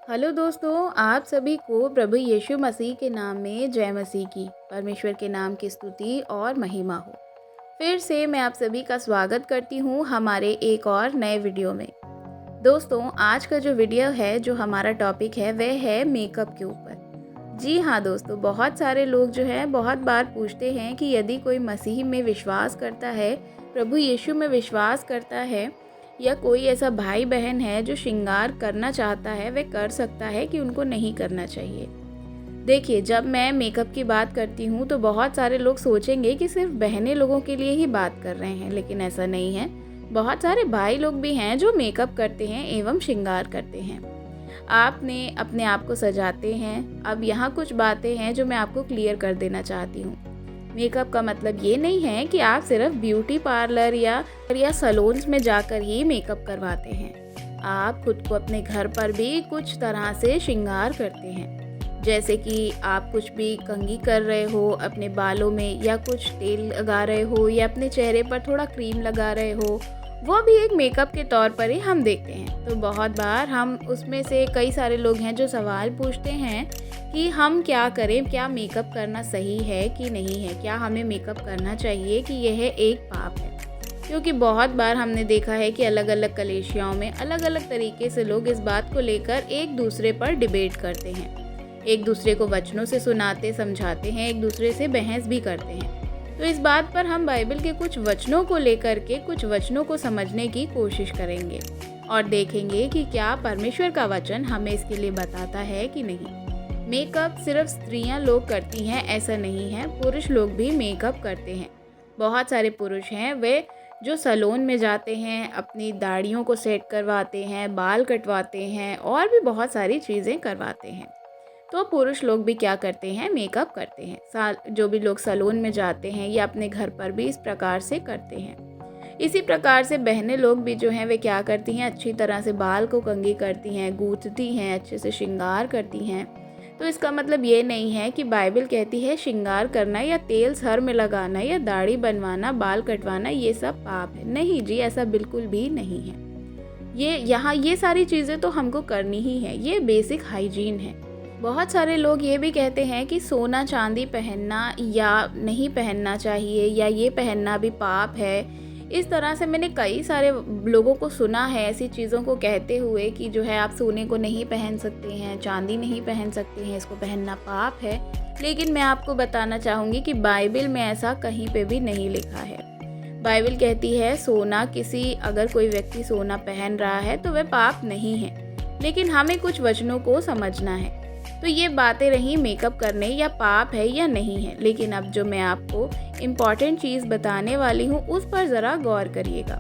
Hello दोस्तों, आप सभी को प्रभु यीशु मसीह के नाम में जय मसीह की। परमेश्वर के नाम की स्तुति और महिमा हो। फिर से मैं आप सभी का स्वागत करती हूँ हमारे एक और नए वीडियो में। दोस्तों, आज का जो वीडियो है, जो हमारा टॉपिक है, वह है मेकअप के ऊपर। जी हाँ दोस्तों, बहुत सारे लोग जो है बहुत बार पूछते हैं कि यदि कोई मसीह में विश्वास करता है, प्रभु यीशु में विश्वास करता है, या कोई ऐसा भाई बहन है जो श्रृंगार करना चाहता है, वह कर सकता है कि उनको नहीं करना चाहिए। देखिए, जब मैं मेकअप की बात करती हूँ तो बहुत सारे लोग सोचेंगे कि सिर्फ बहने लोगों के लिए ही बात कर रहे हैं, लेकिन ऐसा नहीं है। बहुत सारे भाई लोग भी हैं जो मेकअप करते हैं एवं श्रृंगार करते हैं। आपने अपने आप को सजाते हैं। अब यहाँ कुछ बातें हैं जो मैं आपको क्लियर कर देना चाहती हूँ। मेकअप का मतलब ये नहीं है कि आप सिर्फ ब्यूटी पार्लर या सैलून्स में जाकर ही मेकअप करवाते हैं। आप खुद को अपने घर पर भी कुछ तरह से श्रृंगार करते हैं, जैसे कि आप कुछ भी कंघी कर रहे हो अपने बालों में, या कुछ तेल लगा रहे हो, या अपने चेहरे पर थोड़ा क्रीम लगा रहे हो। वो भी एक मेकअप के तौर पर ही हम देखते हैं। तो बहुत बार हम उसमें से कई सारे लोग हैं जो सवाल पूछते हैं कि हम क्या करें, क्या मेकअप करना सही है कि नहीं है, क्या हमें मेकअप करना चाहिए कि यह एक पाप है। क्योंकि बहुत बार हमने देखा है कि अलग अलग कलीसियाओं में अलग अलग तरीके से लोग इस बात को लेकर एक दूसरे पर डिबेट करते हैं, एक दूसरे को वचनों से सुनाते समझाते हैं, एक दूसरे से बहस भी करते हैं। तो इस बात पर हम बाइबल के कुछ वचनों को लेकर के कुछ वचनों को समझने की कोशिश करेंगे और देखेंगे कि क्या परमेश्वर का वचन हमें इसके लिए बताता है कि नहीं। मेकअप सिर्फ स्त्रियां लोग करती हैं ऐसा नहीं है, पुरुष लोग भी मेकअप करते हैं। बहुत सारे पुरुष हैं वे जो सैलून में जाते हैं, अपनी दाढ़ियों को सेट करवाते हैं, बाल कटवाते हैं और भी बहुत सारी चीज़ें करवाते हैं। तो पुरुष लोग भी क्या करते हैं, मेकअप करते हैं। जो भी लोग सैलून में जाते हैं या अपने घर पर भी इस प्रकार से करते हैं। इसी प्रकार से बहनें लोग भी जो हैं वे क्या करती हैं, अच्छी तरह से बाल को कंघी करती हैं, गूंथती हैं, अच्छे से श्रृंगार करती हैं। तो इसका मतलब ये नहीं है कि बाइबल कहती है श्रृंगार करना या तेल सर में लगाना या दाढ़ी बनवाना, बाल कटवाना ये सब पाप है। नहीं जी, ऐसा बिल्कुल भी नहीं है। ये सारी चीज़ें तो हमको करनी ही है, ये बेसिक हाइजीन है। बहुत सारे लोग ये भी कहते हैं कि सोना चांदी पहनना या नहीं पहनना चाहिए, या ये पहनना भी पाप है। इस तरह से मैंने कई सारे लोगों को सुना है ऐसी चीज़ों को कहते हुए कि जो है आप सोने को नहीं पहन सकते हैं, चांदी नहीं पहन सकते हैं, इसको पहनना पाप है। लेकिन मैं आपको बताना चाहूँगी कि बाइबल में ऐसा कहीं पे भी नहीं लिखा है। बाइबल कहती है सोना, अगर कोई व्यक्ति सोना पहन रहा है तो वह पाप नहीं है, लेकिन हमें कुछ वचनों को समझना है। तो ये बातें रही मेकअप करने या पाप है या नहीं है। लेकिन अब जो मैं आपको इम्पॉर्टेंट चीज़ बताने वाली हूँ उस पर ज़रा गौर करिएगा।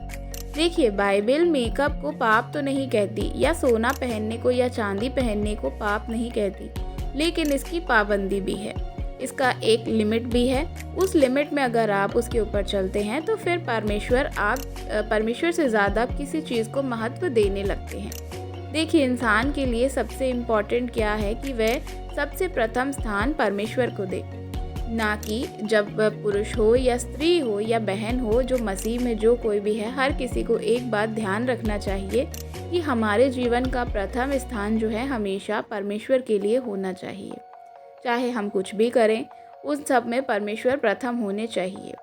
देखिए, बाइबल मेकअप को पाप तो नहीं कहती, या सोना पहनने को या चांदी पहनने को पाप नहीं कहती, लेकिन इसकी पाबंदी भी है, इसका एक लिमिट भी है। उस लिमिट में अगर आप उसके ऊपर चलते हैं तो फिर परमेश्वर से ज़्यादा किसी चीज़ को महत्व देने लगते हैं। देखिए, इंसान के लिए सबसे इम्पॉर्टेंट क्या है कि वह सबसे प्रथम स्थान परमेश्वर को दे, ना कि जब पुरुष हो या स्त्री हो या बहन हो, जो मसीह में जो कोई भी है, हर किसी को एक बात ध्यान रखना चाहिए कि हमारे जीवन का प्रथम स्थान जो है हमेशा परमेश्वर के लिए होना चाहिए। चाहे हम कुछ भी करें, उन सब में परमेश्वर प्रथम होने चाहिए।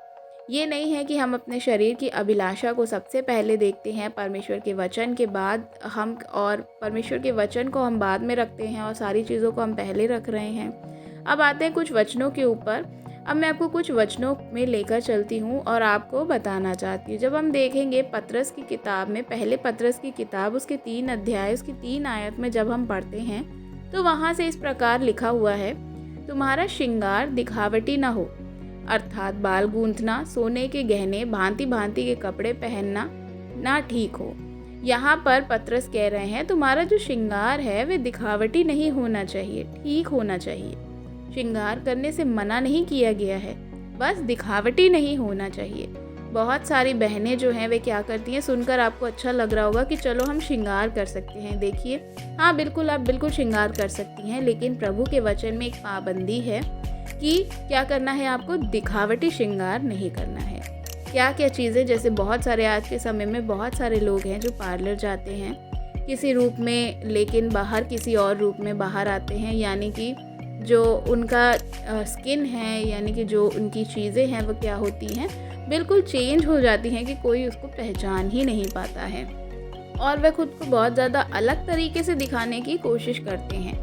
ये नहीं है कि हम अपने शरीर की अभिलाषा को सबसे पहले देखते हैं, परमेश्वर के वचन के बाद परमेश्वर के वचन को हम बाद में रखते हैं और सारी चीज़ों को हम पहले रख रहे हैं। अब आते हैं कुछ वचनों के ऊपर। अब मैं आपको कुछ वचनों में लेकर चलती हूँ और आपको बताना चाहती हूँ। जब हम देखेंगे पतरस की किताब में, पहले पतरस की किताब, उसके 3 अध्याय, उसकी 3 आयत में जब हम पढ़ते हैं तो वहाँ से इस प्रकार लिखा हुआ है, तुम्हारा श्रृंगार दिखावटी न हो, अर्थात बाल गूंथना, सोने के गहने, भांति भांति के कपड़े पहनना ना ठीक हो। यहाँ पर पतरस कह रहे हैं तुम्हारा जो श्रृंगार है वह दिखावटी नहीं होना चाहिए, ठीक होना चाहिए। श्रृंगार करने से मना नहीं किया गया है, बस दिखावटी नहीं होना चाहिए। बहुत सारी बहनें जो हैं वे क्या करती हैं, सुनकर आपको अच्छा लग रहा होगा कि चलो हम श्रृंगार कर सकते हैं। देखिए, हाँ बिल्कुल, आप बिल्कुल श्रृंगार कर सकती हैं, लेकिन प्रभु के वचन में एक पाबंदी है कि क्या करना है, आपको दिखावटी श्रृंगार नहीं करना है। क्या क्या चीज़ें, जैसे बहुत सारे आज के समय में बहुत सारे लोग हैं जो पार्लर जाते हैं, किसी रूप में, लेकिन बाहर किसी और रूप में बाहर आते हैं। यानी कि जो उनका स्किन है, यानी कि जो उनकी चीज़ें हैं वो क्या होती हैं, बिल्कुल चेंज हो जाती हैं कि कोई उसको पहचान ही नहीं पाता है और वह खुद को बहुत ज़्यादा अलग तरीके से दिखाने की कोशिश करते हैं।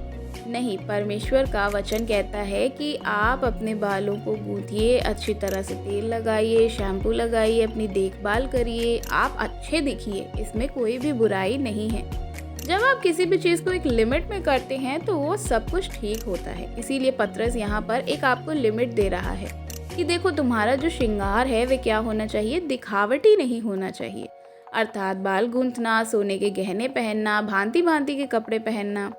नहीं, परमेश्वर का वचन कहता है कि आप अपने बालों को गूंथिए, अच्छी तरह से तेल लगाइए, शैम्पू लगाइए, अपनी देखभाल करिए, आप अच्छे दिखिए, इसमें कोई भी बुराई नहीं है। जब आप किसी भी चीज़ को एक लिमिट में करते हैं तो वो सब कुछ ठीक होता है। इसीलिए पतरस यहाँ पर एक आपको लिमिट दे रहा है कि देखो, तुम्हारा जो श्रृंगार है वह क्या होना चाहिए, दिखावटी नहीं होना चाहिए। अर्थात बाल गूंथना, सोने के गहने पहनना, भांति भांति के कपड़े पहनना।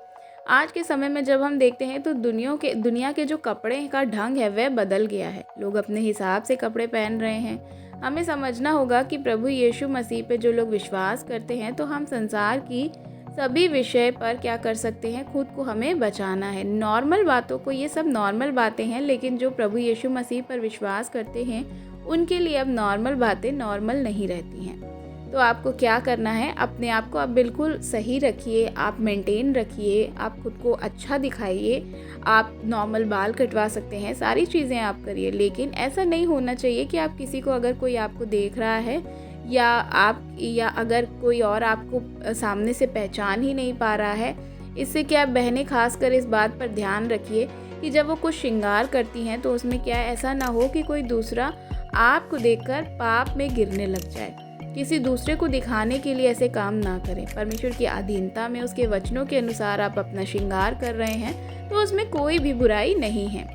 आज के समय में जब हम देखते हैं तो दुनिया के जो कपड़े का ढंग है वह बदल गया है। लोग अपने हिसाब से कपड़े पहन रहे हैं। हमें समझना होगा कि प्रभु यीशु मसीह पे जो लोग विश्वास करते हैं तो हम संसार की सभी विषय पर क्या कर सकते हैं, खुद को हमें बचाना है। नॉर्मल बातों को, ये सब नॉर्मल बातें हैं, लेकिन जो प्रभु यीशु मसीह पर विश्वास करते हैं उनके लिए अब नॉर्मल बातें नॉर्मल नहीं रहती हैं। तो आपको क्या करना है, अपने आप को आप बिल्कुल सही रखिए, आप मेंटेन रखिए, आप खुद को अच्छा दिखाइए। आप नॉर्मल बाल कटवा सकते हैं, सारी चीज़ें आप करिए, लेकिन ऐसा नहीं होना चाहिए कि आप किसी को, अगर कोई आपको देख रहा है या अगर कोई और आपको सामने से पहचान ही नहीं पा रहा है। इससे क्या, बहनें खासकर इस बात पर ध्यान रखिए कि जब वो कुछ श्रृंगार करती हैं तो उसमें क्या ऐसा ना हो कि कोई दूसरा आपको देखकर पाप में गिरने लग जाए। किसी दूसरे को दिखाने के लिए ऐसे काम ना करें। परमेश्वर की अधीनता में, उसके वचनों के अनुसार आप अपना श्रृंगार कर रहे हैं तो उसमें कोई भी बुराई नहीं है।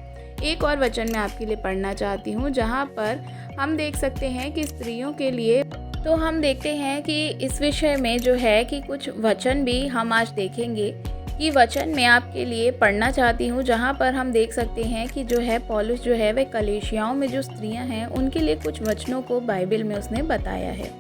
एक और वचन मैं आपके लिए पढ़ना चाहती हूँ, जहाँ पर हम देख सकते हैं कि स्त्रियों के लिए, तो हम देखते हैं कि इस विषय में जो है कि कुछ वचन भी हम आज देखेंगे कि वचन मैं आपके लिए पढ़ना चाहती हूँ, जहाँ पर हम देख सकते हैं कि जो है पौलुस जो है वह कलीसियाओं में जो स्त्रियाँ हैं उनके लिए कुछ वचनों को बाइबल में उसने बताया है।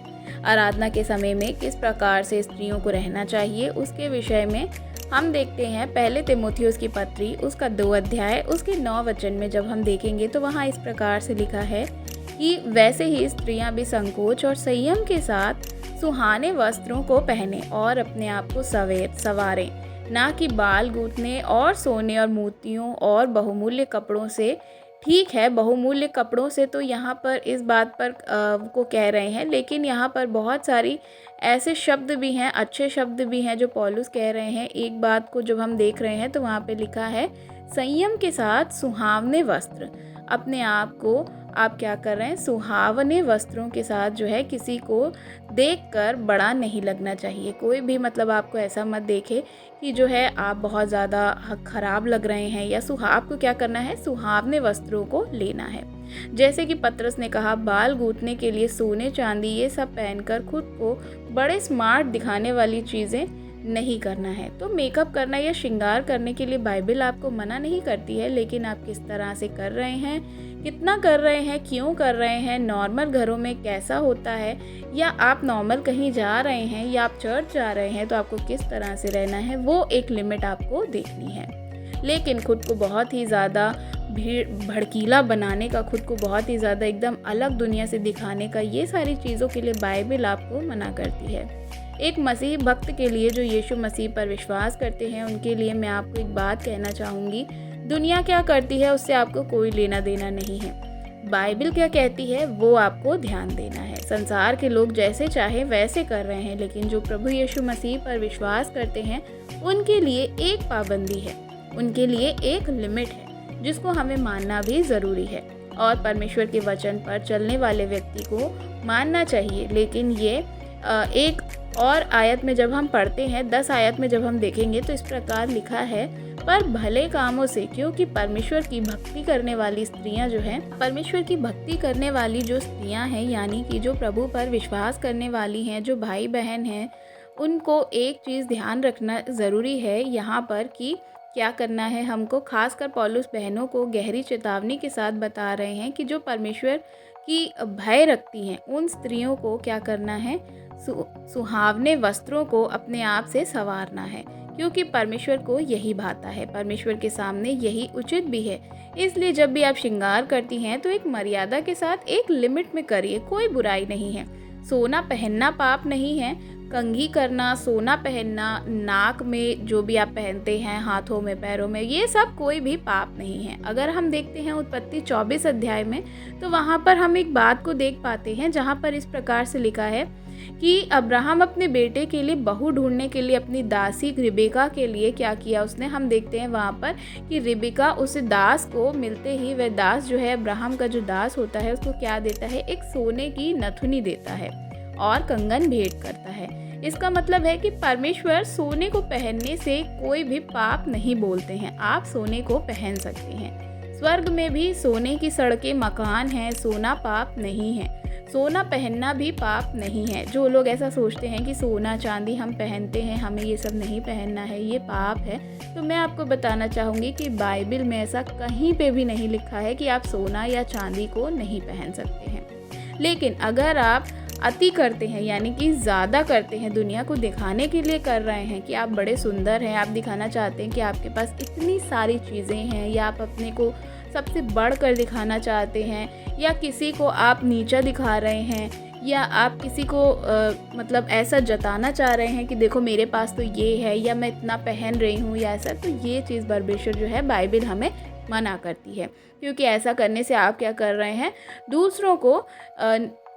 आराधना के समय में किस प्रकार से स्त्रियों को रहना चाहिए उसके विषय में हम देखते हैं। पहले तीमुथियुस की पत्री, उसका 2 अध्याय, उसके 9 वचन में जब हम देखेंगे तो वहाँ इस प्रकार से लिखा है कि वैसे ही स्त्रियां भी संकोच और संयम के साथ सुहाने वस्त्रों को पहने और अपने आप को सवारें, ना कि बाल गूंथने और सोने और मोतियों और बहुमूल्य कपड़ों से। ठीक है, बहुमूल्य कपड़ों से तो यहाँ पर इस बात पर को कह रहे हैं, लेकिन यहाँ पर बहुत सारी ऐसे शब्द भी हैं, अच्छे शब्द भी हैं जो पौलुस कह रहे हैं। एक बात को जब हम देख रहे हैं तो वहाँ पे लिखा है संयम के साथ सुहावने वस्त्र। अपने आप को आप क्या कर रहे हैं, सुहावने वस्त्रों के साथ जो है किसी को देखकर बड़ा नहीं लगना चाहिए। कोई भी मतलब आपको ऐसा मत देखे कि जो है आप बहुत ज़्यादा खराब लग रहे हैं, या आपको क्या करना है, सुहावने वस्त्रों को लेना है। जैसे कि पतरस ने कहा, बाल गूंथने के लिए सोने चांदी ये सब पहनकर खुद को बड़े स्मार्ट दिखाने वाली चीज़ें नहीं करना है। तो मेकअप करना या श्रृंगार करने के लिए बाइबल आपको मना नहीं करती है, लेकिन आप किस तरह से कर रहे हैं, कितना कर रहे हैं, क्यों कर रहे हैं, नॉर्मल घरों में कैसा होता है, या आप नॉर्मल कहीं जा रहे हैं या आप चर्च जा रहे हैं तो आपको किस तरह से रहना है, वो एक लिमिट आपको देखनी है। लेकिन खुद को बहुत ही ज़्यादा भड़कीला बनाने का, खुद को बहुत ही ज़्यादा एकदम अलग दुनिया से दिखाने का, ये सारी चीज़ों के लिए बाइबल आपको मना करती है। एक मसीह भक्त के लिए जो यीशु मसीह पर विश्वास करते हैं उनके लिए मैं आपको एक बात कहना चाहूँगी, दुनिया क्या करती है उससे आपको कोई लेना देना नहीं है। बाइबल क्या कहती है वो आपको ध्यान देना है। संसार के लोग जैसे चाहे वैसे कर रहे हैं, लेकिन जो प्रभु यीशु मसीह पर विश्वास करते हैं उनके लिए एक पाबंदी है, उनके लिए एक लिमिट है जिसको हमें मानना भी ज़रूरी है। और परमेश्वर के वचन पर चलने वाले व्यक्ति को मानना चाहिए। लेकिन ये एक और आयत में जब हम पढ़ते हैं, 10 आयत में जब हम देखेंगे तो इस प्रकार लिखा है, पर भले कामों से, क्योंकि परमेश्वर की भक्ति करने वाली स्त्रियां जो हैं, परमेश्वर की भक्ति करने वाली जो स्त्रियां हैं, यानी कि जो प्रभु पर विश्वास करने वाली हैं, जो भाई बहन हैं, उनको एक चीज़ ध्यान रखना ज़रूरी है यहाँ पर कि क्या करना है हमको। खासकर पौलुस बहनों को गहरी चेतावनी के साथ बता रहे हैं कि जो परमेश्वर की भय रखती हैं उन स्त्रियों को क्या करना है, सुहावने वस्त्रों को अपने आप से संवारना है, क्योंकि परमेश्वर को यही भाता है, परमेश्वर के सामने यही उचित भी है। इसलिए जब भी आप श्रृंगार करती हैं तो एक मर्यादा के साथ, एक लिमिट में करिए, कोई बुराई नहीं है। सोना पहनना पाप नहीं है, कंघी करना, सोना पहनना, नाक में जो भी आप पहनते हैं, हाथों में, पैरों में, ये सब कोई भी पाप नहीं है। अगर हम देखते हैं उत्पत्ति 24 अध्याय में, तो वहाँ पर हम एक बात को देख पाते हैं जहाँ पर इस प्रकार से लिखा है कि अब्राहम अपने बेटे के लिए बहू ढूंढने के लिए अपनी दासी रिबेका के लिए क्या किया उसने। हम देखते हैं वहाँ पर कि रिबेका उस दास को मिलते ही वह दास जो है, अब्राहम का जो दास होता है, उसको क्या देता है, एक सोने की नथुनी देता है और कंगन भेंट करता है। इसका मतलब है कि परमेश्वर सोने को पहनने से कोई भी पाप नहीं बोलते हैं। आप सोने को पहन सकते हैं। स्वर्ग में भी सोने की सड़कें, मकान हैं, सोना पाप नहीं है। सोना पहनना भी पाप नहीं है। जो लोग ऐसा सोचते हैं कि सोना चांदी हम पहनते हैं, हमें ये सब नहीं पहनना है, ये पाप है, तो मैं आपको बताना चाहूँगी कि बाइबल में ऐसा कहीं पे भी नहीं लिखा है कि आप सोना या चांदी को नहीं पहन सकते हैं। लेकिन अगर आप अति करते हैं, यानी कि ज़्यादा करते हैं, दुनिया को दिखाने के लिए कर रहे हैं कि आप बड़े सुंदर हैं, आप दिखाना चाहते हैं कि आपके पास इतनी सारी चीज़ें हैं, या आप अपने को सबसे बढ़कर दिखाना चाहते हैं, या किसी को आप नीचा दिखा रहे हैं, या आप किसी को मतलब ऐसा जताना चाह रहे हैं कि देखो मेरे पास तो ये है, या मैं इतना पहन रही हूँ या ऐसा, तो ये चीज़ परमेश्वर जो है बाइबल हमें मना करती है। क्योंकि ऐसा करने से आप क्या कर रहे हैं, दूसरों को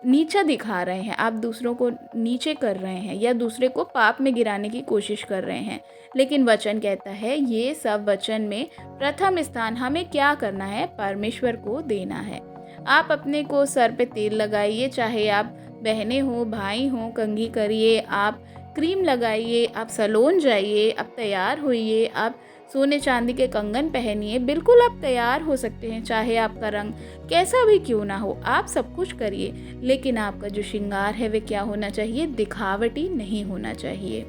नीचा दिखा रहे हैं, आप दूसरों को नीचे कर रहे हैं, या दूसरे को पाप में गिराने की कोशिश कर रहे हैं। लेकिन वचन कहता है, ये सब वचन में प्रथम स्थान हमें क्या करना है, परमेश्वर को देना है। आप अपने को सर पे तेल लगाइए, चाहे आप बहनें हो, भाई हो, कंघी करिए, आप क्रीम लगाइए, आप सैलून जाइए, आप तैयार होइए, आप सोने चांदी के कंगन पहनिए, बिल्कुल आप तैयार हो सकते हैं। चाहे आपका रंग कैसा भी क्यों ना हो, आप सब कुछ करिए, लेकिन आपका जो श्रृंगार है वह क्या होना चाहिए, दिखावटी नहीं होना चाहिए।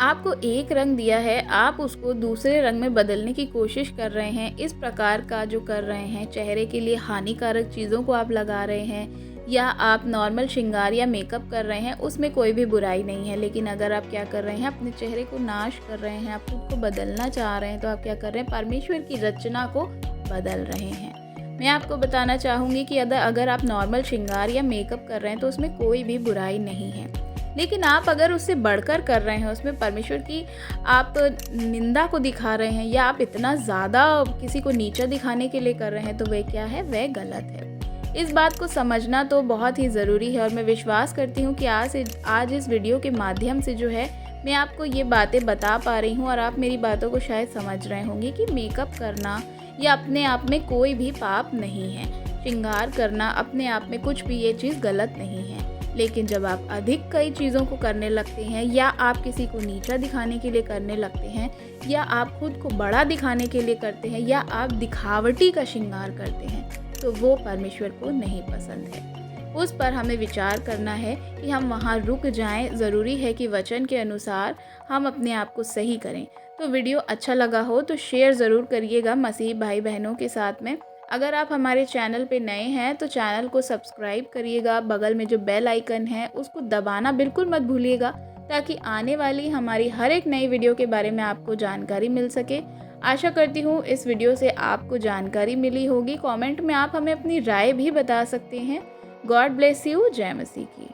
आपको एक रंग दिया है, आप उसको दूसरे रंग में बदलने की कोशिश कर रहे हैं, इस प्रकार का जो कर रहे हैं, चेहरे के लिए हानिकारक चीज़ों को आप लगा रहे हैं, या आप नॉर्मल श्रृंगार या मेकअप कर रहे हैं, उसमें कोई भी बुराई नहीं है। लेकिन अगर आप क्या कर रहे हैं, अपने चेहरे को नाश कर रहे हैं, आप खुद को बदलना चाह रहे हैं, तो आप क्या कर रहे हैं, परमेश्वर की रचना को बदल रहे हैं। मैं आपको बताना चाहूँगी कि अगर आप नॉर्मल श्रृंगार या मेकअप कर रहे हैं तो उसमें कोई भी बुराई नहीं है। लेकिन आप अगर उससे बढ़कर कर रहे हैं, उसमें परमेश्वर की आप निंदा को दिखा रहे हैं, या आप इतना ज़्यादा किसी को नीचा दिखाने के लिए कर रहे हैं, तो वह क्या है, वह गलत है। इस बात को समझना तो बहुत ही ज़रूरी है, और मैं विश्वास करती हूँ कि आज इस वीडियो के माध्यम से जो है मैं आपको ये बातें बता पा रही हूँ, और आप मेरी बातों को शायद समझ रहे होंगे कि मेकअप करना या अपने आप में कोई भी पाप नहीं है। श्रृंगार करना अपने आप में कुछ भी ये चीज़ गलत नहीं है। लेकिन जब आप अधिक कई चीज़ों को करने लगते हैं, या आप किसी को नीचा दिखाने के लिए करने लगते हैं, या आप खुद को बड़ा दिखाने के लिए करते हैं, या आप दिखावटी का श्रृंगार करते हैं, तो वो परमेश्वर को नहीं पसंद है। उस पर हमें विचार करना है कि हम वहाँ रुक जाएं। ज़रूरी है कि वचन के अनुसार हम अपने आप को सही करें। तो वीडियो अच्छा लगा हो तो शेयर ज़रूर करिएगा मसीही भाई बहनों के साथ में। अगर आप हमारे चैनल पे नए हैं तो चैनल को सब्सक्राइब करिएगा। बगल में जो बेल आइकन है उसको दबाना बिल्कुल मत भूलिएगा, ताकि आने वाली हमारी हर एक नई वीडियो के बारे में आपको जानकारी मिल सके। आशा करती हूँ इस वीडियो से आपको जानकारी मिली होगी। कमेंट में आप हमें अपनी राय भी बता सकते हैं। God bless you. जय मसीह की।